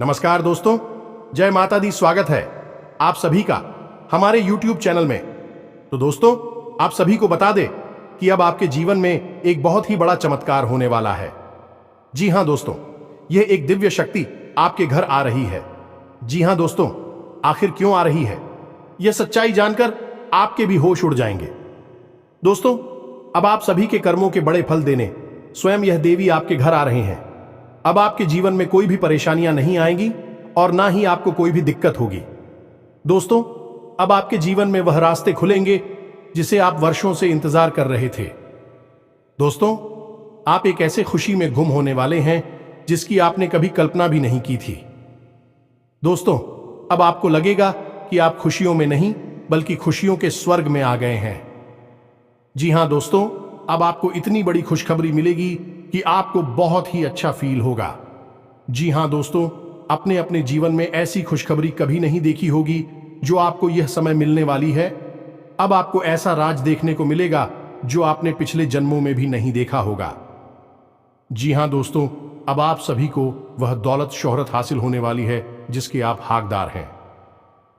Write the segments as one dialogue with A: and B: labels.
A: नमस्कार दोस्तों, जय माता दी। स्वागत है आप सभी का हमारे YouTube चैनल में। तो दोस्तों, आप सभी को बता दें कि अब आपके जीवन में एक बहुत ही बड़ा चमत्कार होने वाला है। जी हां दोस्तों, यह एक दिव्य शक्ति आपके घर आ रही है। जी हां दोस्तों, आखिर क्यों आ रही है, यह सच्चाई जानकर आपके भी होश उड़ जाएंगे। दोस्तों, अब आप सभी के कर्मों के बड़े फल देने स्वयं यह देवी आपके घर आ रहे हैं। अब आपके जीवन में कोई भी परेशानियां नहीं आएंगी और ना ही आपको कोई भी दिक्कत होगी। दोस्तों, अब आपके जीवन में वह रास्ते खुलेंगे जिसे आप वर्षों से इंतजार कर रहे थे। दोस्तों, आप एक ऐसे खुशी में गुम होने वाले हैं जिसकी आपने कभी कल्पना भी नहीं की थी। दोस्तों, अब आपको लगेगा कि आप खुशियों में नहीं बल्कि खुशियों के स्वर्ग में आ गए हैं। जी हां दोस्तों, अब आपको इतनी बड़ी खुशखबरी मिलेगी कि आपको बहुत ही अच्छा फील होगा। जी हां दोस्तों, अपने अपने जीवन में ऐसी खुशखबरी कभी नहीं देखी होगी जो आपको यह समय मिलने वाली है। अब आपको ऐसा राज देखने को मिलेगा जो आपने पिछले जन्मों में भी नहीं देखा होगा। जी हां दोस्तों, अब आप सभी को वह दौलत शोहरत हासिल होने वाली है जिसके आप हकदार हैं।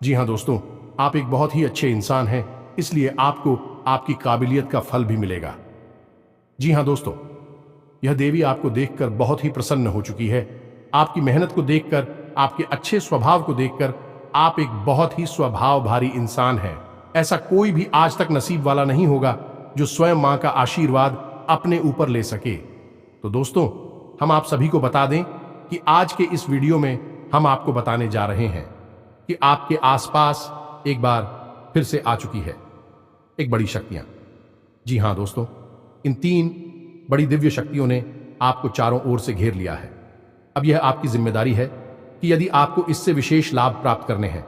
A: जी हां दोस्तों, आप एक बहुत ही अच्छे इंसान हैं, इसलिए आपको आपकी काबिलियत का फल भी मिलेगा। जी हां दोस्तों, यह देवी आपको देखकर बहुत ही प्रसन्न हो चुकी है। आपकी मेहनत को देखकर, आपके अच्छे स्वभाव को देखकर आप एक बहुत ही स्वभाव भारी इंसान हैं। ऐसा कोई भी आज तक नसीब वाला नहीं होगा जो स्वयं मां का आशीर्वाद अपने ऊपर ले सके। तो दोस्तों, हम आप सभी को बता दें कि आज के इस वीडियो में हम आपको बताने जा रहे हैं कि आपके आसपास एक बार फिर से आ चुकी है एक बड़ी शक्तियां। जी हां दोस्तों, इन 3 बड़ी दिव्य शक्तियों ने आपको चारों ओर से घेर लिया है। अब यह आपकी जिम्मेदारी है कि यदि आपको इससे विशेष लाभ प्राप्त करने हैं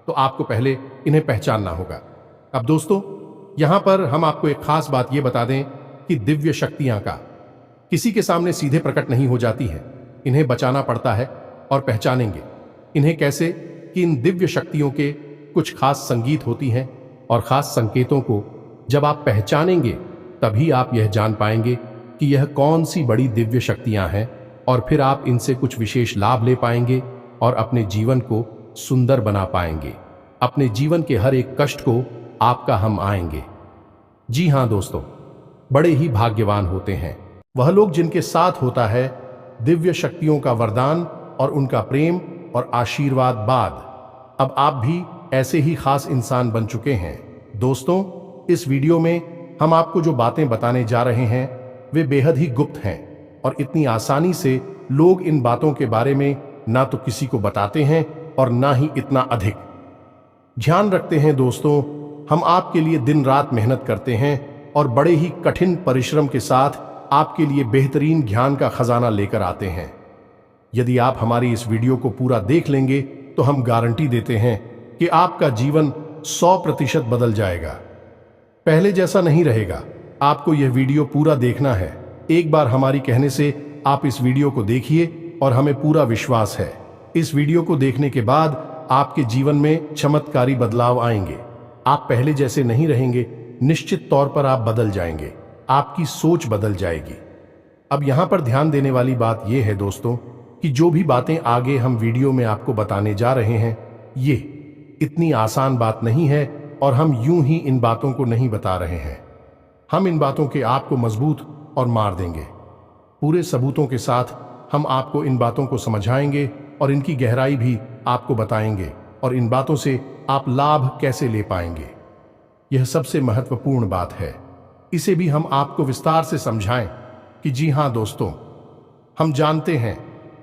A: तो आपको पहले इन्हें पहचानना होगा। अब दोस्तों, यहां पर हम आपको एक खास बात यह बता दें कि दिव्य शक्तियां का किसी के सामने सीधे प्रकट नहीं हो जाती है। इन्हें बचाना पड़ता है। और पहचानेंगे इन्हें कैसे कि इन दिव्य शक्तियों के कुछ खास संगीत होती हैं और खास संकेतों को जब आप पहचानेंगे तभी आप यह जान पाएंगे कि यह कौन सी बड़ी दिव्य शक्तियां हैं, और फिर आप इनसे कुछ विशेष लाभ ले पाएंगे और अपने जीवन को सुंदर बना पाएंगे। अपने जीवन के हर एक कष्ट को आपका हम आएंगे। जी हां दोस्तों, बड़े ही भाग्यवान होते हैं वह लोग जिनके साथ होता है दिव्य शक्तियों का वरदान और उनका प्रेम और आशीर्वाद बाद। अब आप भी ऐसे ही खास इंसान बन चुके हैं। दोस्तों, इस वीडियो में हम आपको जो बातें बताने जा रहे हैं वे बेहद ही गुप्त हैं और इतनी आसानी से लोग इन बातों के बारे में ना तो किसी को बताते हैं और ना ही इतना अधिक ध्यान रखते हैं। दोस्तों, हम आपके लिए दिन रात मेहनत करते हैं और बड़े ही कठिन परिश्रम के साथ आपके लिए बेहतरीन ज्ञान का खजाना लेकर आते हैं। यदि आप हमारी इस वीडियो को पूरा देख लेंगे तो हम गारंटी देते हैं कि आपका जीवन 100% बदल जाएगा, पहले जैसा नहीं रहेगा। आपको यह वीडियो पूरा देखना है। एक बार हमारी कहने से आप इस वीडियो को देखिए और हमें पूरा विश्वास है इस वीडियो को देखने के बाद आपके जीवन में चमत्कारी बदलाव आएंगे। आप पहले जैसे नहीं रहेंगे, निश्चित तौर पर आप बदल जाएंगे, आपकी सोच बदल जाएगी। अब यहां पर ध्यान देने वाली बात यह है दोस्तों कि जो भी बातें आगे हम वीडियो में आपको बताने जा रहे हैं ये इतनी आसान बात नहीं है और हम यूं ही इन बातों को नहीं बता रहे हैं। हम इन बातों के आपको मजबूत और मार देंगे। पूरे सबूतों के साथ हम आपको इन बातों को समझाएंगे और इनकी गहराई भी आपको बताएंगे और इन बातों से आप लाभ कैसे ले पाएंगे। यह सबसे महत्वपूर्ण बात है। इसे भी हम आपको विस्तार से समझाएं कि जी हां दोस्तों, हम जानते हैं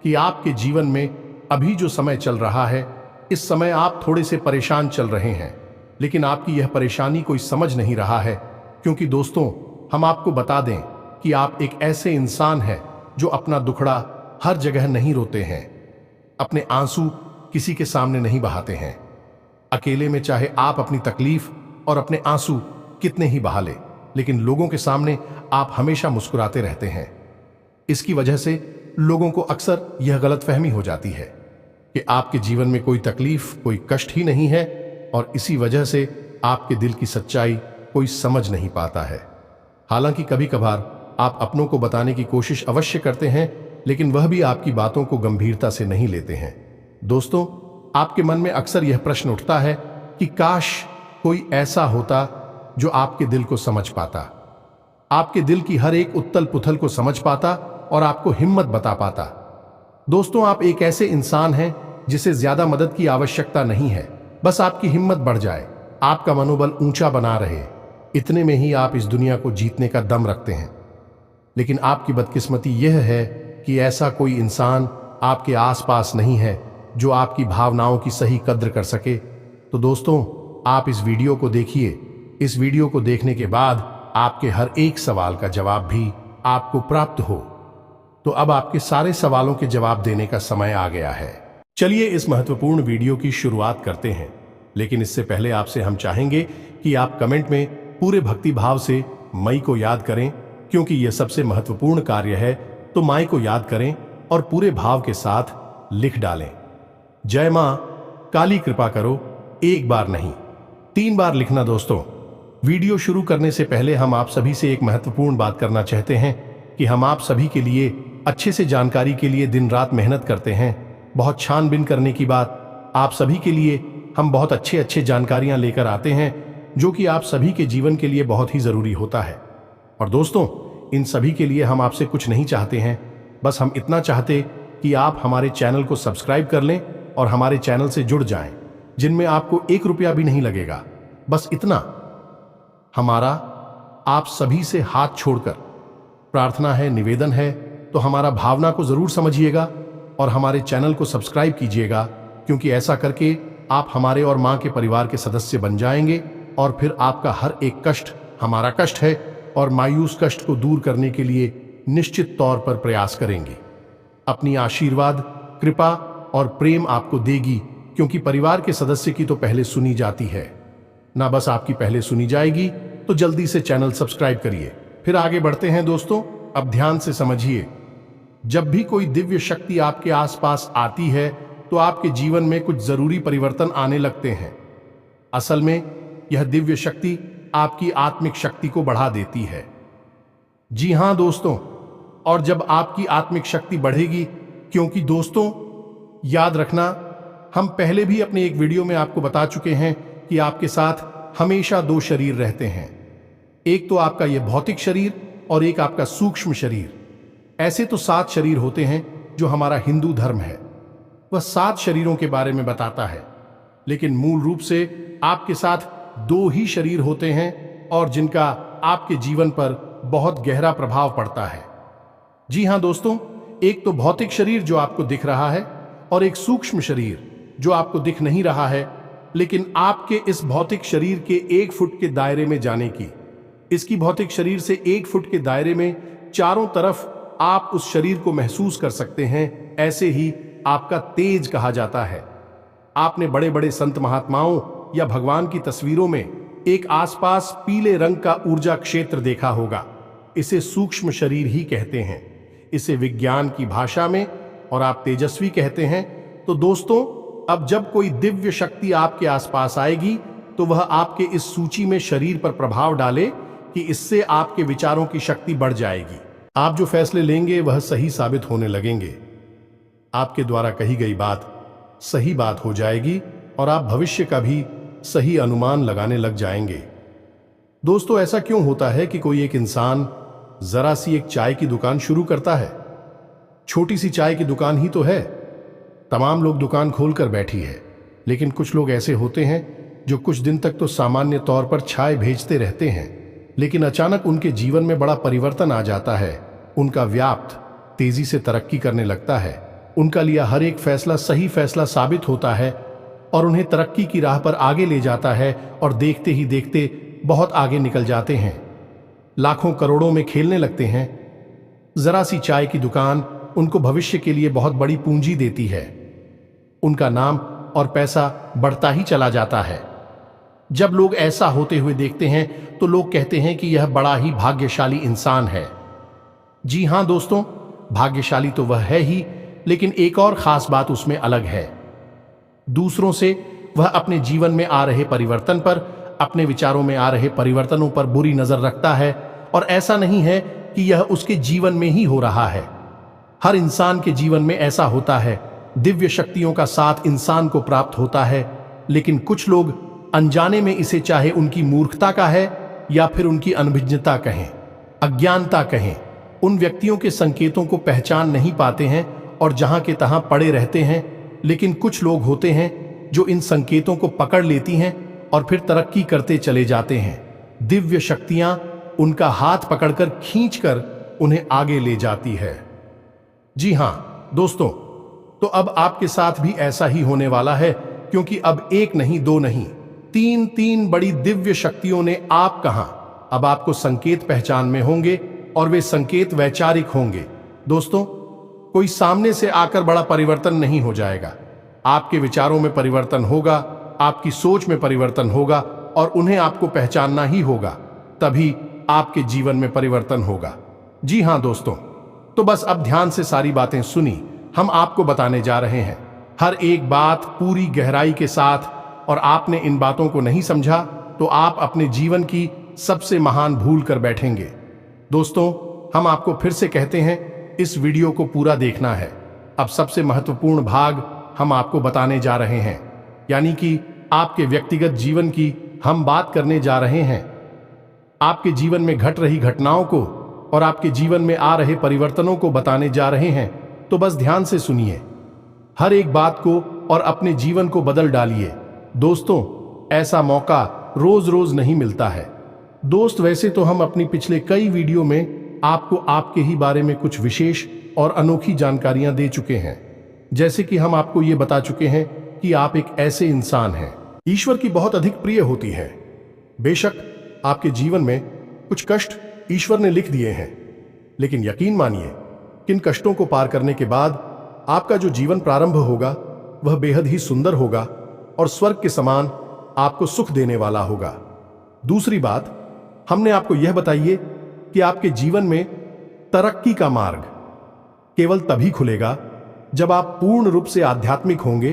A: कि आपके जीवन में अभी जो समय चल रहा है इस समय आप थोड़े से परेशान चल रहे हैं, लेकिन आपकी यह परेशानी कोई समझ नहीं रहा है। क्योंकि दोस्तों, हम आपको बता दें कि आप एक ऐसे इंसान हैं जो अपना दुखड़ा हर जगह नहीं रोते हैं, अपने आंसू किसी के सामने नहीं बहाते हैं। अकेले में चाहे आप अपनी तकलीफ और अपने आंसू कितने ही बहा ले, लेकिन लोगों के सामने आप हमेशा मुस्कुराते रहते हैं। इसकी वजह से लोगों को अक्सर यह गलतफहमी हो जाती है कि आपके जीवन में कोई तकलीफ, कोई कष्ट ही नहीं है और इसी वजह से आपके दिल की सच्चाई कोई समझ नहीं पाता है। हालांकि कभी कभार आप अपनों को बताने की कोशिश अवश्य करते हैं, लेकिन वह भी आपकी बातों को गंभीरता से नहीं लेते हैं। दोस्तों, आपके मन में अक्सर यह प्रश्न उठता है कि काश कोई ऐसा होता जो आपके दिल को समझ पाता, आपके दिल की हर एक उथल पुथल को समझ पाता और आपको हिम्मत बता पाता। दोस्तों, आप एक ऐसे इंसान हैं जिसे ज्यादा मदद की आवश्यकता नहीं है, बस आपकी हिम्मत बढ़ जाए, आपका मनोबल ऊंचा बना रहे, इतने में ही आप इस दुनिया को जीतने का दम रखते हैं। लेकिन आपकी बदकिस्मती यह है कि ऐसा कोई इंसान आपके आसपास नहीं है जो आपकी भावनाओं की सही कद्र कर सके। तो दोस्तों, आप इस वीडियो को देखिए। इस वीडियो को देखने के बाद आपके हर एक सवाल का जवाब भी आपको प्राप्त हो। तो अब आपके सारे सवालों के जवाब देने का समय आ गया है। चलिए इस महत्वपूर्ण वीडियो की शुरुआत करते हैं। लेकिन इससे पहले आपसे हम चाहेंगे कि आप कमेंट में पूरे भक्ति भाव से मई को याद करें, क्योंकि यह सबसे महत्वपूर्ण कार्य है। तो माई को याद करें और पूरे भाव के साथ लिख डालें, जय मां काली कृपा करो। एक बार नहीं, 3 बार लिखना। दोस्तों, वीडियो शुरू करने से पहले हम आप सभी से एक महत्वपूर्ण बात करना चाहते हैं कि हम आप सभी के लिए अच्छे से जानकारी के लिए दिन रात मेहनत करते हैं। बहुत छानबीन करने की बात, आप सभी के लिए हम बहुत अच्छे जानकारियां लेकर आते हैं जो कि आप सभी के जीवन के लिए बहुत ही जरूरी होता है। और दोस्तों, इन सभी के लिए हम आपसे कुछ नहीं चाहते हैं, बस हम इतना चाहते कि आप हमारे चैनल को सब्सक्राइब कर लें और हमारे चैनल से जुड़ जाएं, जिनमें आपको 1 रुपया भी नहीं लगेगा। बस इतना हमारा आप सभी से हाथ छोड़कर प्रार्थना है, निवेदन है। तो हमारा भावना को जरूर समझिएगा और हमारे चैनल को सब्सक्राइब कीजिएगा, क्योंकि ऐसा करके आप हमारे और मां के परिवार के सदस्य बन जाएंगे और फिर आपका हर एक कष्ट हमारा कष्ट है और मायूस कष्ट को दूर करने के लिए निश्चित तौर पर प्रयास करेंगे। अपनी आशीर्वाद, कृपा और प्रेम आपको देगी, क्योंकि परिवार के सदस्य की तो पहले सुनी जाती है ना, बस आपकी पहले सुनी जाएगी। तो जल्दी से चैनल सब्सक्राइब करिए। फिर आगे बढ़ते हैं। दोस्तों, अब ध्यान से समझिए, जब भी कोई दिव्य शक्ति आपके आसपास आती है तो आपके जीवन में कुछ जरूरी परिवर्तन आने लगते हैं। असल में यह दिव्य शक्ति आपकी आत्मिक शक्ति को बढ़ा देती है। जी हां दोस्तों, और जब आपकी आत्मिक शक्ति बढ़ेगी, क्योंकि दोस्तों याद रखना, हम पहले भी अपने एक वीडियो में आपको बता चुके हैं कि आपके साथ हमेशा 2 शरीर रहते हैं। एक तो आपका यह भौतिक शरीर और एक आपका सूक्ष्म शरीर। ऐसे तो 7 शरीर होते हैं जो हमारा हिंदू धर्म है, वह 7 शरीरों के बारे में बताता है। लेकिन मूल रूप से आपके साथ 2 ही शरीर होते हैं और जिनका आपके जीवन पर बहुत गहरा प्रभाव पड़ता है। जी हां दोस्तों, एक तो भौतिक शरीर जो आपको दिख रहा है और एक सूक्ष्म शरीर जो आपको दिख नहीं रहा है, लेकिन आपके इस भौतिक शरीर के 1 फुट के दायरे में जाने की, इसकी भौतिक शरीर से 1 फुट के दायरे में चारों तरफ आप उस शरीर को महसूस कर सकते हैं। ऐसे ही आपका तेज कहा जाता है। आपने बड़े बड़े संत महात्माओं या भगवान की तस्वीरों में एक आसपास पीले रंग का ऊर्जा क्षेत्र देखा होगा। इसे सूक्ष्म शरीर ही कहते हैं, इसे विज्ञान की भाषा में, और आप तेजस्वी कहते हैं। तो दोस्तों, अब जब कोई दिव्य शक्ति आपके आसपास आएगी तो वह आपके इस सूची में शरीर पर प्रभाव डाले कि इससे आपके विचारों की शक्ति बढ़ जाएगी। आप जो फैसले लेंगे वह सही साबित होने लगेंगे। आपके द्वारा कही गई बात सही बात हो जाएगी और आप भविष्य का भी सही अनुमान लगाने लग जाएंगे। दोस्तों, ऐसा क्यों होता है कि कोई एक इंसान जरा सी एक चाय की दुकान शुरू करता है? छोटी सी चाय की दुकान ही तो है, तमाम लोग दुकान खोलकर बैठी है। लेकिन कुछ लोग ऐसे होते हैं जो कुछ दिन तक तो सामान्य तौर पर चाय भेजते रहते हैं, लेकिन अचानक उनके जीवन में बड़ा परिवर्तन आ जाता है। उनका व्याप्त तेजी से तरक्की करने लगता है। उनका लिया हर एक फैसला सही फैसला साबित होता है और उन्हें तरक्की की राह पर आगे ले जाता है और देखते ही देखते बहुत आगे निकल जाते हैं, लाखों करोड़ों में खेलने लगते हैं। जरा सी चाय की दुकान उनको भविष्य के लिए बहुत बड़ी पूंजी देती है। उनका नाम और पैसा बढ़ता ही चला जाता है। जब लोग ऐसा होते हुए देखते हैं तो लोग कहते हैं कि यह बड़ा ही भाग्यशाली इंसान है। जी हां दोस्तों, भाग्यशाली तो वह है ही, लेकिन एक और खास बात उसमें अलग है। दूसरों से वह अपने जीवन में आ रहे परिवर्तन पर, अपने विचारों में आ रहे परिवर्तनों पर बुरी नजर रखता है। और ऐसा नहीं है कि यह उसके जीवन में ही हो रहा है, हर इंसान के जीवन में ऐसा होता है। दिव्य शक्तियों का साथ इंसान को प्राप्त होता है, लेकिन कुछ लोग अनजाने में इसे चाहे उनकी मूर्खता का है या फिर उनकी अनभिज्ञता कहें, अज्ञानता कहें, उन व्यक्तियों के संकेतों को पहचान नहीं पाते हैं और जहां के तहां पड़े रहते हैं। लेकिन कुछ लोग होते हैं जो इन संकेतों को पकड़ लेती हैं और फिर तरक्की करते चले जाते हैं। दिव्य शक्तियां उनका हाथ पकड़कर खींचकर उन्हें आगे ले जाती है। जी हां दोस्तों, तो अब आपके साथ भी ऐसा ही होने वाला है, क्योंकि अब एक नहीं, दो नहीं, तीन बड़ी दिव्य शक्तियों ने आप कहां अब आपको संकेत पहचान में होंगे और वे संकेत वैचारिक होंगे। दोस्तों, कोई सामने से आकर बड़ा परिवर्तन नहीं हो जाएगा। आपके विचारों में परिवर्तन होगा, आपकी सोच में परिवर्तन होगा और उन्हें आपको पहचानना ही होगा, तभी आपके जीवन में परिवर्तन होगा। जी हां दोस्तों, तो बस अब ध्यान से सारी बातें सुनी, हम आपको बताने जा रहे हैं हर एक बात पूरी गहराई के साथ, और आपने इन बातों को नहीं समझा तो आप अपने जीवन की सबसे महान भूल कर बैठेंगे। दोस्तों, हम आपको फिर से कहते हैं, इस वीडियो को पूरा देखना है। अब सबसे महत्वपूर्ण भाग हम आपको बताने जा रहे हैं, यानी कि आपके व्यक्तिगत जीवन की हम बात करने जा रहे हैं। आपके जीवन में घट रही घटनाओं को और आपके जीवन में आ रहे परिवर्तनों को बताने जा रहे हैं, तो बस ध्यान से सुनिए हर एक बात को और अपने जीवन को बदल डालिए। दोस्तों, ऐसा मौका रोज रोज नहीं मिलता है। दोस्त, वैसे तो हम अपनी पिछले कई वीडियो में आपको आपके ही बारे में कुछ विशेष और अनोखी जानकारियां दे चुके हैं, जैसे कि हम आपको ये बता चुके हैं कि आप एक ऐसे इंसान हैं ईश्वर की बहुत अधिक प्रिय होती हैं। बेशक आपके जीवन में कुछ कष्ट ईश्वर ने लिख दिए हैं, लेकिन यकीन मानिए किन कष्टों को पार करने के बाद आपका जो जीवन प्रारंभ होगा वह बेहद ही सुंदर होगा और स्वर्ग के समान आपको सुख देने वाला होगा। दूसरी बात, हमने आपको यह बताइए कि आपके जीवन में तरक्की का मार्ग केवल तभी खुलेगा जब आप पूर्ण रूप से आध्यात्मिक होंगे,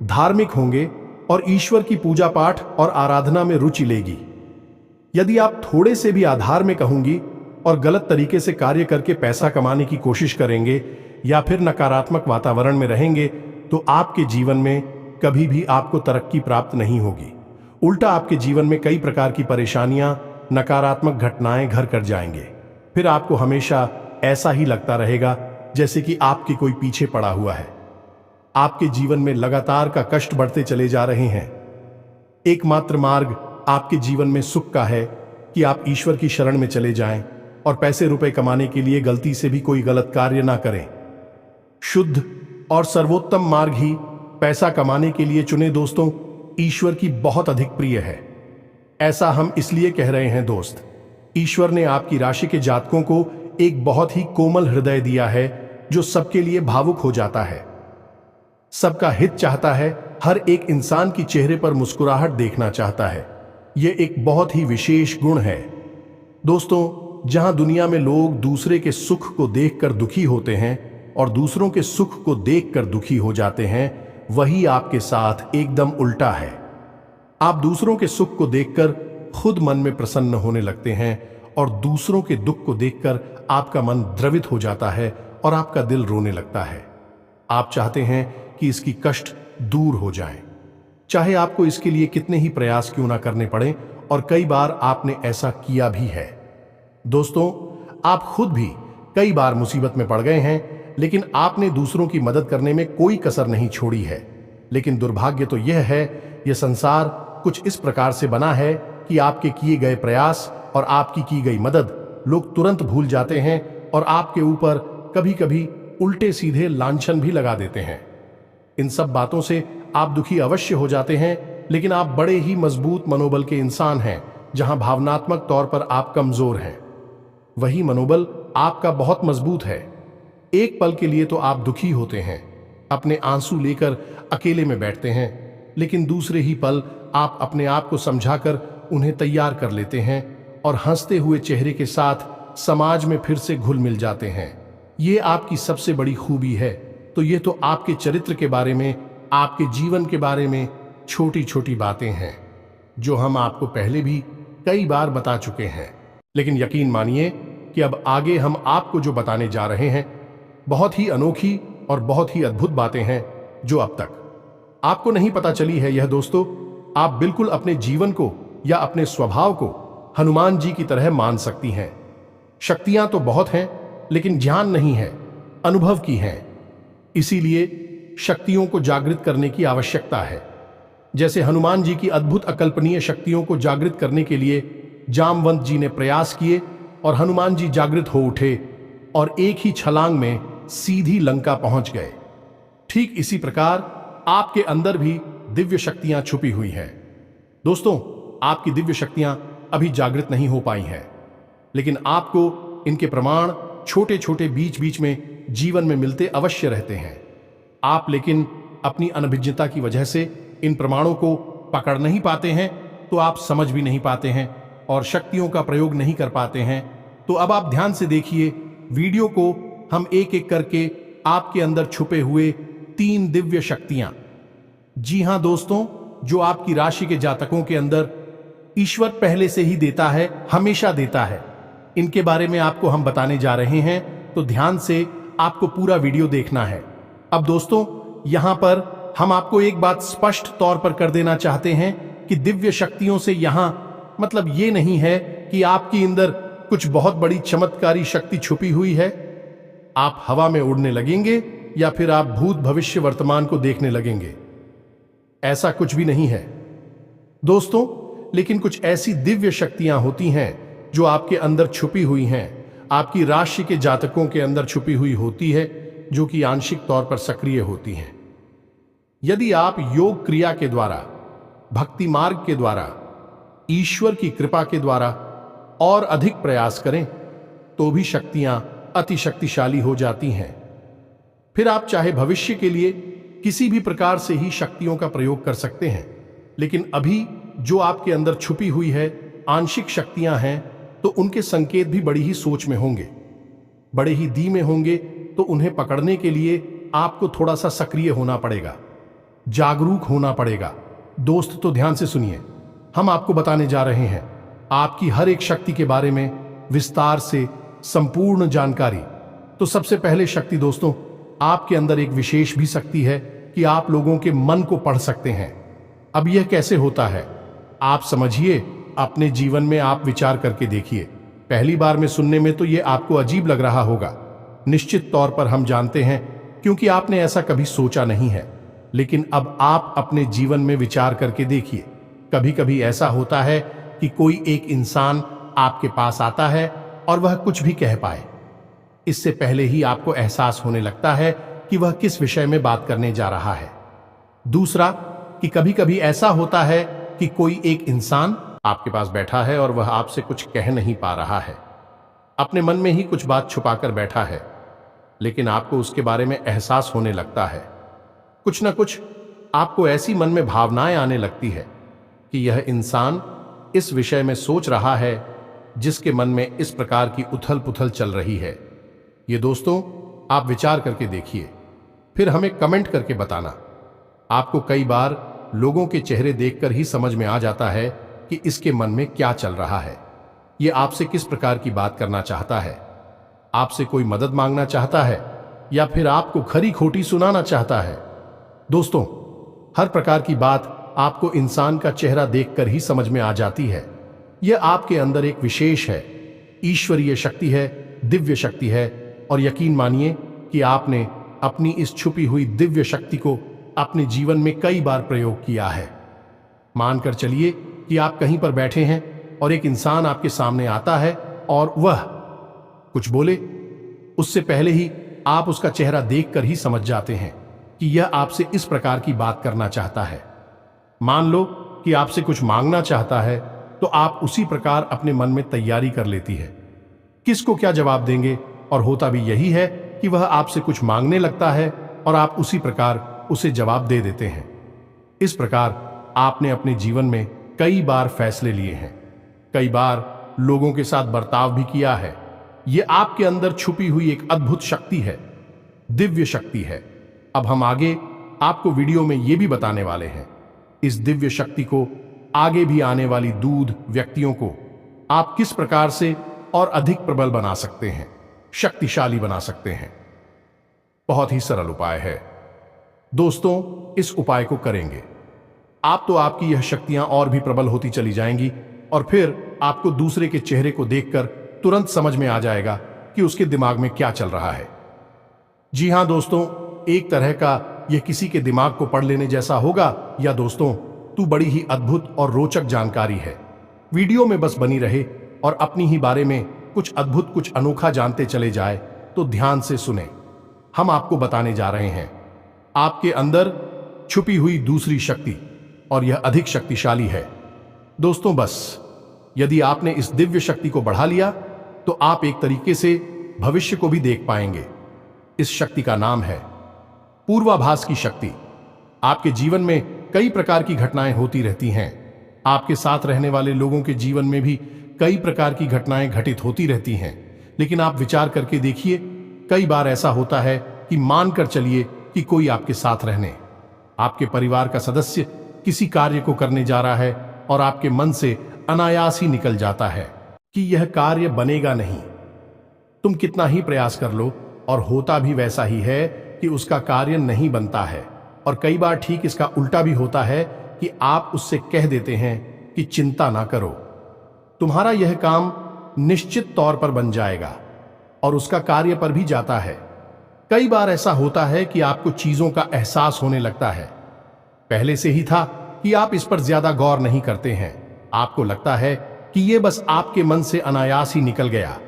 A: धार्मिक होंगे और ईश्वर की पूजा पाठ और आराधना में रुचि लेगी। यदि आप थोड़े से भी अधार्मिक होंगी और गलत तरीके से कार्य करके पैसा कमाने की कोशिश करेंगे या फिर नकारात्मक वातावरण में रहेंगे, तो आपके जीवन में कभी भी आपको तरक्की प्राप्त नहीं होगी। उल्टा आपके जीवन में कई प्रकार की परेशानियां, नकारात्मक घटनाएं घर कर जाएंगे। फिर आपको हमेशा ऐसा ही लगता रहेगा जैसे कि आपके कोई पीछे पड़ा हुआ है। आपके जीवन में लगातार का कष्ट बढ़ते चले जा रहे हैं। एकमात्र मार्ग आपके जीवन में सुख का है कि आप ईश्वर की शरण में चले जाएं और पैसे रुपए कमाने के लिए गलती से भी कोई गलत कार्य ना करें। शुद्ध और सर्वोत्तम मार्ग ही पैसा कमाने के लिए चुने। दोस्तों, ईश्वर की बहुत अधिक प्रिय है। ऐसा हम इसलिए कह रहे हैं दोस्त, ईश्वर ने आपकी राशि के जातकों को एक बहुत ही कोमल हृदय दिया है जो सबके लिए भावुक हो जाता है, सबका हित चाहता है, हर एक इंसान की चेहरे पर मुस्कुराहट देखना चाहता है। यह एक बहुत ही विशेष गुण है। दोस्तों, जहां दुनिया में लोग दूसरे के सुख को देखकर दुखी होते हैं और दूसरों के सुख को देखकर दुखी हो जाते हैं, वही आपके साथ एकदम उल्टा है। आप दूसरों के सुख को देखकर खुद मन में प्रसन्न होने लगते हैं और दूसरों के दुख को देखकर आपका मन द्रवित हो जाता है और आपका दिल रोने लगता है। आप चाहते हैं कि इसकी कष्ट दूर हो जाए, चाहे आपको इसके लिए कितने ही प्रयास क्यों ना करने पड़े, और कई बार आपने ऐसा किया भी है। दोस्तों, आप खुद भी कई बार मुसीबत में पड़ गए हैं, लेकिन आपने दूसरों की मदद करने में कोई कसर नहीं छोड़ी है। लेकिन दुर्भाग्य तो यह है, यह संसार कुछ इस प्रकार से बना है कि आपके किए गए प्रयास और आपकी की गई मदद लोग तुरंत भूल जाते हैं और आपके ऊपर कभी कभी उल्टे सीधे लांछन भी लगा देते हैं। इन सब बातों से आप दुखी अवश्य हो जाते हैं, लेकिन आप बड़े ही मजबूत मनोबल के इंसान हैं। जहां भावनात्मक तौर पर आप कमजोर हैं, वही मनोबल आपका बहुत मजबूत है। एक पल के लिए तो आप दुखी होते हैं, अपने आंसू लेकर अकेले में बैठते हैं, लेकिन दूसरे ही पल आप अपने आप को समझाकर उन्हें तैयार कर लेते हैं और हंसते हुए चेहरे के साथ समाज में फिर से घुल मिल जाते हैं। ये आपकी सबसे बड़ी खूबी है। तो ये तो आपके चरित्र के बारे में, आपके जीवन के बारे में छोटी छोटी बातें हैं जो हम आपको पहले भी कई बार बता चुके हैं। लेकिन यकीन मानिए कि अब आगे हम आपको जो बताने जा रहे हैं बहुत ही अनोखी और बहुत ही अद्भुत बातें हैं जो अब तक आपको नहीं पता चली है। यह दोस्तों, आप बिल्कुल अपने जीवन को या अपने स्वभाव को हनुमान जी की तरह मान सकती हैं। शक्तियां तो बहुत हैं, लेकिन ज्ञान नहीं है, अनुभव की हैं। इसीलिए शक्तियों को जागृत करने की आवश्यकता है। जैसे हनुमान जी की अद्भुत अकल्पनीय शक्तियों को जागृत करने के लिए जामवंत जी ने प्रयास किए और हनुमान जी जागृत हो उठे और एक ही छलांग में सीधी लंका पहुंच गए। ठीक इसी प्रकार आपके अंदर भी दिव्य शक्तियां छुपी हुई हैं। दोस्तों, आपकी दिव्य शक्तियां अभी जागृत नहीं हो पाई हैं, लेकिन आपको इनके प्रमाण छोटे छोटे बीच बीच में जीवन में मिलते अवश्य रहते हैं। आप लेकिन अपनी अनभिज्ञता की वजह से इन प्रमाणों को पकड़ नहीं पाते हैं, तो आप समझ भी नहीं पाते हैं और शक्तियों का प्रयोग नहीं कर पाते हैं। तो अब आप ध्यान से देखिए वीडियो को, हम एक एक करके आपके अंदर छुपे हुए 3 दिव्य शक्तियां, जी हां दोस्तों, जो आपकी राशि के जातकों के अंदर ईश्वर पहले से ही देता है, हमेशा देता है, इनके बारे में आपको हम बताने जा रहे हैं। तो ध्यान से आपको पूरा वीडियो देखना है। अब दोस्तों, यहां पर हम आपको एक बात स्पष्ट तौर पर कर देना चाहते हैं कि दिव्य शक्तियों से यहां मतलब ये नहीं है कि आपके अंदर कुछ बहुत बड़ी चमत्कारी शक्ति छुपी हुई है। आप हवा में उड़ने लगेंगे या फिर आप भूत भविष्य वर्तमान को देखने लगेंगे, ऐसा कुछ भी नहीं है दोस्तों। लेकिन कुछ ऐसी दिव्य शक्तियां होती हैं जो आपके अंदर छुपी हुई हैं, आपकी राशि के जातकों के अंदर छुपी हुई होती है, जो कि आंशिक तौर पर सक्रिय होती हैं। यदि आप योग क्रिया के द्वारा, भक्ति मार्ग के द्वारा, ईश्वर की कृपा के द्वारा और अधिक प्रयास करें तो भी शक्तियां अति शक्तिशाली हो जाती हैं। फिर आप चाहे भविष्य के लिए किसी भी प्रकार से ही शक्तियों का प्रयोग कर सकते हैं, लेकिन अभी जो आपके अंदर छुपी हुई है आंशिक शक्तियां हैं, तो उनके संकेत भी बड़ी ही सोच में होंगे, बड़े ही धीमे होंगे। तो उन्हें पकड़ने के लिए आपको थोड़ा सा सक्रिय होना पड़ेगा, जागरूक होना पड़ेगा। दोस्त, तो ध्यान से सुनिए, हम आपको बताने जा रहे हैं आपकी हर एक शक्ति के बारे में विस्तार से संपूर्ण जानकारी। तो सबसे पहले शक्ति दोस्तों, आपके अंदर एक विशेष भी शक्ति है कि आप लोगों के मन को पढ़ सकते हैं। अब यह कैसे होता है आप समझिए, अपने जीवन में आप विचार करके देखिए। पहली बार में सुनने में तो यह आपको अजीब लग रहा होगा, निश्चित तौर पर हम जानते हैं, क्योंकि आपने ऐसा कभी सोचा नहीं है। लेकिन अब आप अपने जीवन में विचार करके देखिए। कभी कभी ऐसा होता है कि कोई एक इंसान आपके पास आता है और वह कुछ भी कह पाए, इससे पहले ही आपको एहसास होने लगता है कि वह किस विषय में बात करने जा रहा है। दूसरा, कि कभी कभी ऐसा होता है कि कोई एक इंसान आपके पास बैठा है और वह आपसे कुछ कह नहीं पा रहा है, अपने मन में ही कुछ बात छुपाकर बैठा है, लेकिन आपको उसके बारे में एहसास होने लगता है। कुछ न कुछ आपको ऐसी मन में भावनाएं आने लगती है कि यह इंसान इस विषय में सोच रहा है जिसके मन में इस प्रकार की उथल पुथल चल रही है। ये दोस्तों, आप विचार करके देखिए, फिर हमें कमेंट करके बताना। आपको कई बार लोगों के चेहरे देखकर ही समझ में आ जाता है कि इसके मन में क्या चल रहा है, ये आपसे किस प्रकार की बात करना चाहता है, आपसे कोई मदद मांगना चाहता है या फिर आपको खरी खोटी सुनाना चाहता है। दोस्तों, हर प्रकार की बात आपको इंसान का चेहरा देखकर ही समझ में आ जाती है। यह आपके अंदर एक विशेष है, ईश्वरीय शक्ति है, दिव्य शक्ति है। और यकीन मानिए कि आपने अपनी इस छुपी हुई दिव्य शक्ति को अपने जीवन में कई बार प्रयोग किया है। मानकर चलिए कि आप कहीं पर बैठे हैं और एक इंसान आपके सामने आता है और वह कुछ बोले, उससे पहले ही आप उसका चेहरा देखकर ही समझ जाते हैं कि यह आपसे इस प्रकार की बात करना चाहता है। मान लो कि आपसे कुछ मांगना चाहता है, तो आप उसी प्रकार अपने मन में तैयारी कर लेती है किसको क्या जवाब देंगे, और होता भी यही है कि वह आपसे कुछ मांगने लगता है और आप उसी प्रकार उसे जवाब दे देते हैं। इस प्रकार आपने अपने जीवन में कई बार फैसले लिए हैं, कई बार लोगों के साथ बर्ताव भी किया है। यह आपके अंदर छुपी हुई एक अद्भुत शक्ति है, दिव्य शक्ति है। अब हम आगे आपको वीडियो में यह भी बताने वाले हैं, इस दिव्य शक्ति को आगे भी आने वाली दूध व्यक्तियों को आप किस प्रकार से और अधिक प्रबल बना सकते हैं, शक्तिशाली बना सकते हैं। बहुत ही सरल उपाय है। दोस्तों, इस उपाय को करेंगे आप तो आपकी यह शक्तियां और भी प्रबल होती चली जाएंगी और फिर आपको दूसरे के चेहरे को देखकर तुरंत समझ में आ जाएगा कि उसके दिमाग में क्या चल रहा है। जी हां दोस्तों, एक तरह का यह किसी के दिमाग को पढ़ लेने जैसा होगा या दोस्तों, तू बड़ी ही अद्भुत और रोचक जानकारी है। वीडियो में बस बनी रहे और अपनी ही बारे में कुछ अद्भुत कुछ अनोखा जानते चले जाए तो ध्यान से सुने। हम आपको बताने जा रहे हैं आपके अंदर छुपी हुई दूसरी शक्ति और यह अधिक शक्तिशाली है। दोस्तों, बस यदि आपने इस दिव्य शक्ति को बढ़ा लिया तो आप एक तरीके से भविष्य को भी देख पाएंगे। इस शक्ति का नाम है पूर्वाभास की शक्ति। आपके जीवन में कई प्रकार की घटनाएं होती रहती हैं। आपके साथ रहने वाले लोगों के जीवन में भी कई प्रकार की घटनाएं घटित होती रहती हैं, लेकिन आप विचार करके देखिए, कई बार ऐसा होता है कि मानकर चलिए कि कोई आपके साथ रहने, आपके परिवार का सदस्य किसी कार्य को करने जा रहा है और आपके मन से अनायास ही निकल जाता है कि यह कार्य बनेगा नहीं। तुम कितना ही प्रयास कर लो और होता भी वैसा ही है कि उसका कार्य नहीं बनता है। और कई बार ठीक इसका उल्टा भी होता है कि आप उससे कह देते हैं कि चिंता ना करो, तुम्हारा यह काम निश्चित तौर पर बन जाएगा और उसका कार्य पर भी जाता है। कई बार ऐसा होता है कि आपको चीजों का एहसास होने लगता है, पहले से ही था कि आप इस पर ज्यादा गौर नहीं करते हैं। आपको लगता है कि यह बस आपके मन से अनायास ही निकल गया,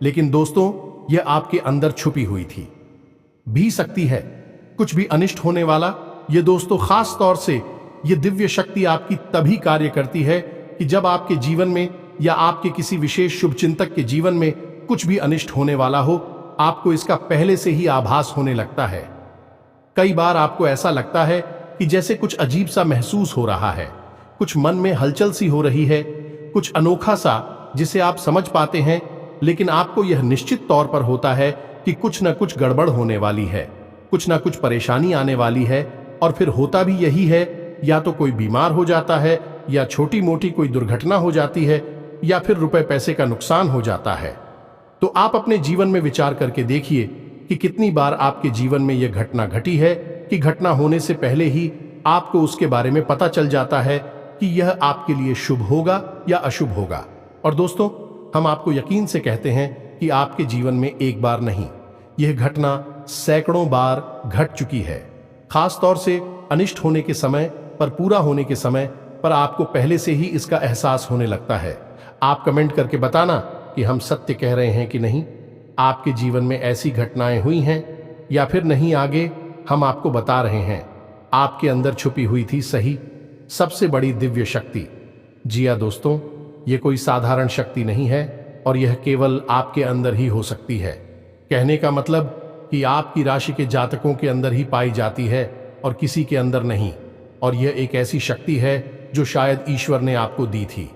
A: लेकिन दोस्तों, यह आपके अंदर छुपी हुई थी भी सकती है। कुछ भी अनिष्ट होने वाला, ये दोस्तों, खास तौर से ये दिव्य शक्ति आपकी तभी कार्य करती है कि जब आपके जीवन में या आपके किसी विशेष शुभचिंतक के जीवन में कुछ भी अनिष्ट होने वाला हो, आपको इसका पहले से ही आभास होने लगता है। कई बार आपको ऐसा लगता है कि जैसे कुछ अजीब सा महसूस हो रहा है, कुछ मन में हलचल सी हो रही है, कुछ अनोखा सा जिसे आप समझ पाते हैं, लेकिन आपको यह निश्चित तौर पर होता है कि कुछ न कुछ गड़बड़ होने वाली है, कुछ ना कुछ परेशानी आने वाली है। और फिर होता भी यही है, या तो कोई बीमार हो जाता है, या छोटी मोटी कोई दुर्घटना हो जाती है, या फिर रुपए पैसे का नुकसान हो जाता है। तो आप अपने जीवन में विचार करके देखिए कि कितनी बार आपके जीवन में यह घटना घटी है कि घटना होने से पहले ही आपको उसके बारे में पता चल जाता है कि यह आपके लिए शुभ होगा या अशुभ होगा। और दोस्तों, हम आपको यकीन से कहते हैं कि आपके जीवन में एक बार नहीं, यह घटना सैकड़ों बार घट चुकी है। खास तौर से अनिष्ट होने के समय पर, पूरा होने के समय पर आपको पहले से ही इसका एहसास होने लगता है। आप कमेंट करके बताना कि हम सत्य कह रहे हैं कि नहीं। आपके जीवन में ऐसी घटनाएं हुई हैं या फिर नहीं, आगे हम आपको बता रहे हैं। आपके अंदर छुपी हुई थी सही सबसे बड़ी दिव्य शक्ति। जी हाँ दोस्तों, ये कोई साधारण शक्ति नहीं है और यह केवल आपके अंदर ही हो सकती है। कहने का मतलब कि आपकी राशि के जातकों के अंदर ही पाई जाती है और किसी के अंदर नहीं। और यह एक ऐसी शक्ति है जो शायद ईश्वर ने आपको दी थी।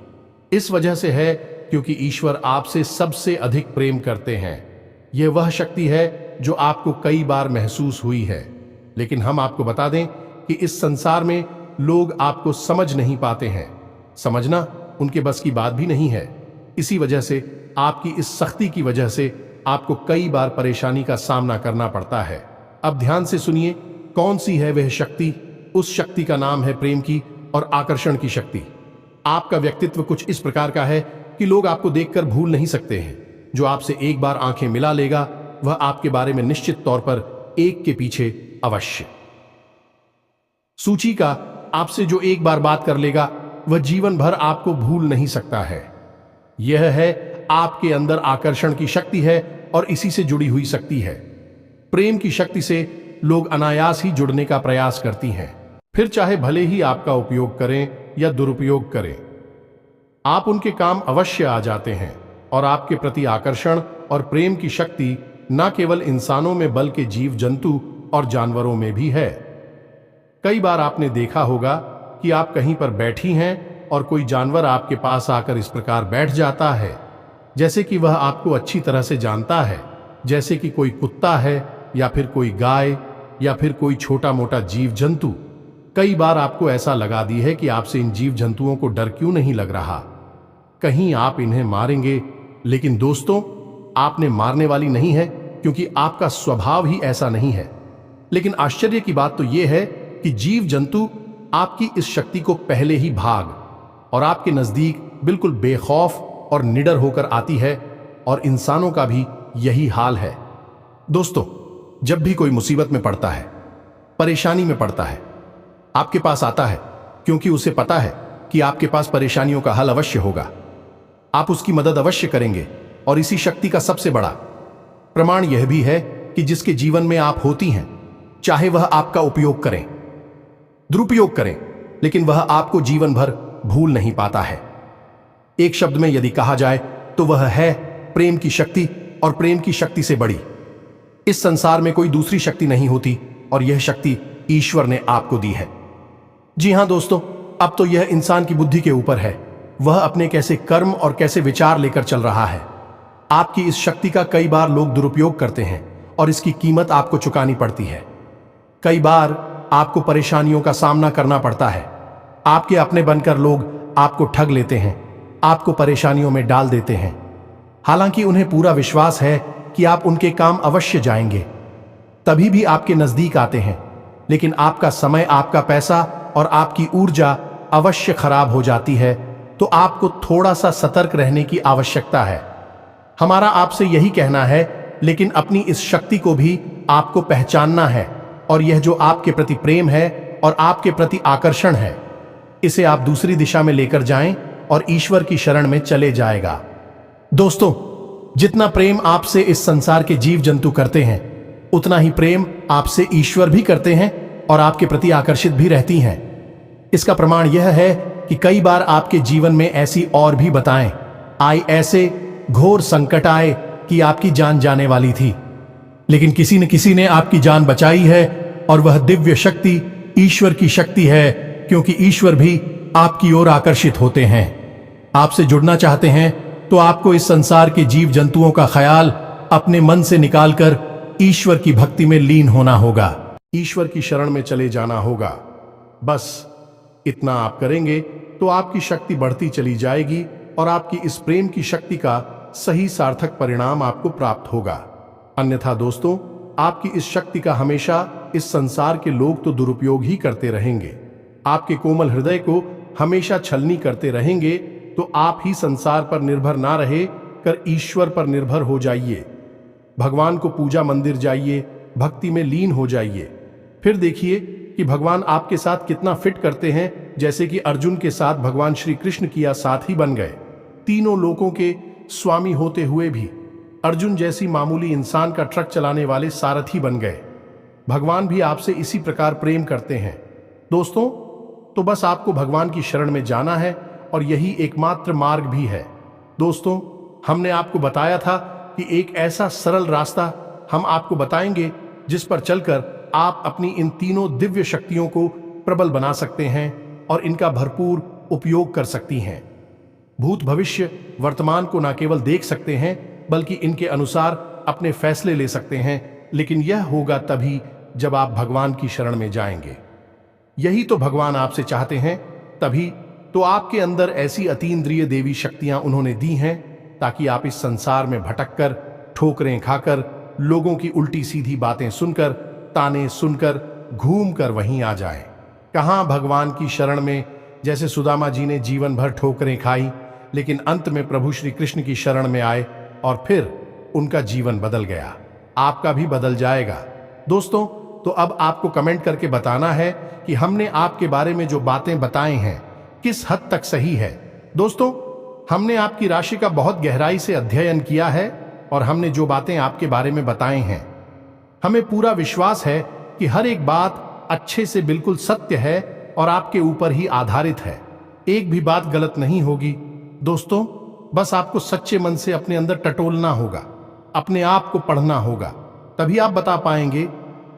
A: इस वजह से है क्योंकि ईश्वर आपसे सबसे अधिक प्रेम करते हैं। यह वह शक्ति है जो आपको कई बार महसूस हुई है, लेकिन हम आपको बता दें कि इस संसार में लोग आपको समझ नहीं पाते हैं। समझना उनके बस की बात भी नहीं है। इसी वजह से आपकी इस सख्ती की वजह से आपको कई बार परेशानी का सामना करना पड़ता है। अब ध्यान से सुनिए, कौन सी है वह शक्ति। उस शक्ति का नाम है प्रेम की और आकर्षण की शक्ति। आपका व्यक्तित्व कुछ इस प्रकार का है कि लोग आपको देखकर भूल नहीं सकते हैं। जो आपसे एक बार आंखें मिला लेगा, वह आपके बारे में निश्चित तौर पर एक के पीछे अवश्य सूची का आपसे जो एक बार बात कर लेगा, वह जीवन भर आपको भूल नहीं सकता है। यह है आपके अंदर आकर्षण की शक्ति है और इसी से जुड़ी हुई शक्ति है। प्रेम की शक्ति से लोग अनायास ही जुड़ने का प्रयास करती हैं, फिर चाहे भले ही आपका उपयोग करें या दुरुपयोग करें, आप उनके काम अवश्य आ जाते हैं। और आपके प्रति आकर्षण और प्रेम की शक्ति न केवल इंसानों में बल्कि जीव जंतु और जानवरों में भी है। कई बार आपने देखा होगा कि आप कहीं पर बैठी हैं और कोई जानवर आपके पास आकर इस प्रकार बैठ जाता है जैसे कि वह आपको अच्छी तरह से जानता है, जैसे कि कोई कुत्ता है या फिर कोई गाय या फिर कोई छोटा मोटा जीव जंतु। कई बार आपको ऐसा लगा दी है कि आपसे इन जीव जंतुओं को डर क्यों नहीं लग रहा, कहीं आप इन्हें मारेंगे। लेकिन दोस्तों, आपने मारने वाली नहीं है, क्योंकि आपका स्वभाव ही ऐसा नहीं है। लेकिन आश्चर्य की बात तो यह है कि जीव जंतु आपकी इस शक्ति को पहले ही भाग और आपके नजदीक बिल्कुल बेखौफ और निडर होकर आती है, और इंसानों का भी यही हाल है। दोस्तों, जब भी कोई मुसीबत में पड़ता है, परेशानी में पड़ता है, आपके पास आता है क्योंकि उसे पता है कि आपके पास परेशानियों का हल अवश्य होगा। आप उसकी मदद अवश्य करेंगे, और इसी शक्ति का सबसे बड़ा प्रमाण यह भी है कि जिसके जीवन में आप होती हैं, चाहे वह आपका उपयोग करें, दुरुपयोग करें, लेकिन वह आपको जीवन भर भूल नहीं पाता है। एक शब्द में यदि कहा जाए तो वह है प्रेम की शक्ति, और प्रेम की शक्ति से बड़ी इस संसार में कोई दूसरी शक्ति नहीं होती, और यह शक्ति ईश्वर ने आपको दी है। जी हां दोस्तों, अब तो यह इंसान की बुद्धि के ऊपर है, वह अपने कैसे कर्म और कैसे विचार लेकर चल रहा है। आपकी इस शक्ति का कई बार लोग दुरुपयोग करते हैं, और इसकी कीमत आपको चुकानी पड़ती है। कई बार आपको परेशानियों का सामना करना पड़ता है। आपके अपने बनकर लोग आपको ठग लेते हैं, आपको परेशानियों में डाल देते हैं, हालांकि उन्हें पूरा विश्वास है कि आप उनके काम अवश्य जाएंगे, तभी भी आपके नजदीक आते हैं। लेकिन आपका समय, आपका पैसा और आपकी ऊर्जा अवश्य खराब हो जाती है, तो आपको थोड़ा सा सतर्क रहने की आवश्यकता है। हमारा आपसे यही कहना है, लेकिन अपनी इस शक्ति को भी आपको पहचानना है, और यह जो आपके प्रति प्रेम है और आपके प्रति आकर्षण है, इसे आप दूसरी दिशा में लेकर जाएं और ईश्वर की शरण में चले जाएगा। दोस्तों, जितना प्रेम आपसे इस संसार के जीव जंतु करते हैं, उतना ही प्रेम आपसे ईश्वर भी करते हैं और आपके प्रति आकर्षित भी रहती हैं। इसका प्रमाण यह है कि कई बार आपके जीवन में ऐसी और भी बताएं आई, ऐसे घोर संकट आए कि आपकी जान जाने वाली थी, लेकिन किसी न किसी ने आपकी जान बचाई है, और वह दिव्य शक्ति ईश्वर की शक्ति है, क्योंकि ईश्वर भी आपकी ओर आकर्षित होते हैं। आपसे जुड़ना चाहते हैं तो आपको इस संसार के जीव जंतुओं का ख्याल अपने मन से निकालकर ईश्वर की भक्ति में लीन होना होगा, ईश्वर की शरण में चले जाना होगा। बस इतना आप करेंगे तो आपकी शक्ति बढ़ती चली जाएगी, और आपकी इस प्रेम की शक्ति का सही सार्थक परिणाम आपको प्राप्त होगा। अन्यथा दोस्तों, आपकी इस शक्ति का हमेशा इस संसार के लोग तो दुरुपयोग ही करते रहेंगे। आपके कोमल हृदय को हमेशा छलनी करते रहेंगे, तो आप ही संसार पर निर्भर ना रहे कर ईश्वर पर निर्भर हो जाइए। भगवान को पूजा मंदिर जाइए, भक्ति में लीन हो जाइए। फिर देखिए कि भगवान आपके साथ कितना फिट करते हैं, जैसे कि अर्जुन के साथ भगवान श्री कृष्ण किया साथी बन गए। तीनों लोकों के स्वामी होते हुए भी अर्जुन जैसी मामूली इंसान का ट्रक चलाने वाले सारथी बन गए। भगवान भी आपसे इसी प्रकार प्रेम करते हैं। दोस्तों, तो बस आपको भगवान की शरण में जाना है, और यही एकमात्र मार्ग भी है। दोस्तों, हमने आपको बताया था कि एक ऐसा सरल रास्ता हम आपको बताएंगे, जिस पर चलकर आप अपनी इन तीनों दिव्य शक्तियों को प्रबल बना सकते हैं और इनका भरपूर उपयोग कर सकती हैं। भूत, भविष्य, वर्तमान को न केवल देख सकते हैं, बल्कि इनके अनुसार अपने फैसले ले सकते हैं। लेकिन यह होगा तभी जब आप भगवान की शरण में जाएंगे। यही तो भगवान आपसे चाहते हैं। तभी तो आपके अंदर ऐसी अतीन्द्रिय देवी शक्तियां उन्होंने दी हैं, ताकि आप इस संसार में भटककर, ठोकरें खाकर, लोगों की उल्टी सीधी बातें सुनकर, ताने सुनकर, घूमकर वहीं आ जाएं। कहां भगवान की शरण में, जैसे सुदामा जी ने जीवन भर ठोकरें खाई, लेकिन अंत में प्रभु श्री कृष्ण की शरण में आए, और फिर उनका जीवन बदल गया। आपका भी बदल जाएगा। दोस्तों, तो अब आपको कमेंट करके बताना है कि हमने आपके बारे में जो बातें बताई हैं किस हद तक सही है। दोस्तों, हमने आपकी राशि का बहुत गहराई से अध्ययन किया है, और हमने जो बातें आपके बारे में बताई हैं, हमें पूरा विश्वास है कि हर एक बात अच्छे से बिल्कुल सत्य है और आपके ऊपर ही आधारित है। एक भी बात गलत नहीं होगी। दोस्तों, बस आपको सच्चे मन से अपने अंदर टटोलना होगा, अपने आप को पढ़ना होगा, तभी आप बता पाएंगे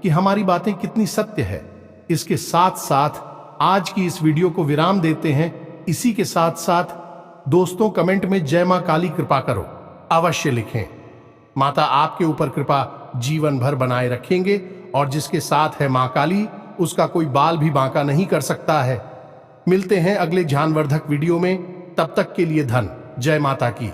A: कि हमारी बातें कितनी सत्य है। इसके साथ साथ आज की इस वीडियो को विराम देते हैं। इसी के साथ साथ दोस्तों, कमेंट में जय मां काली कृपा करो अवश्य लिखें। माता आपके ऊपर कृपा जीवन भर बनाए रखेंगे, और जिसके साथ है मां काली, उसका कोई बाल भी बांका नहीं कर सकता है। मिलते हैं अगले ज्ञानवर्धक वीडियो में। तब तक के लिए धन जय माता की।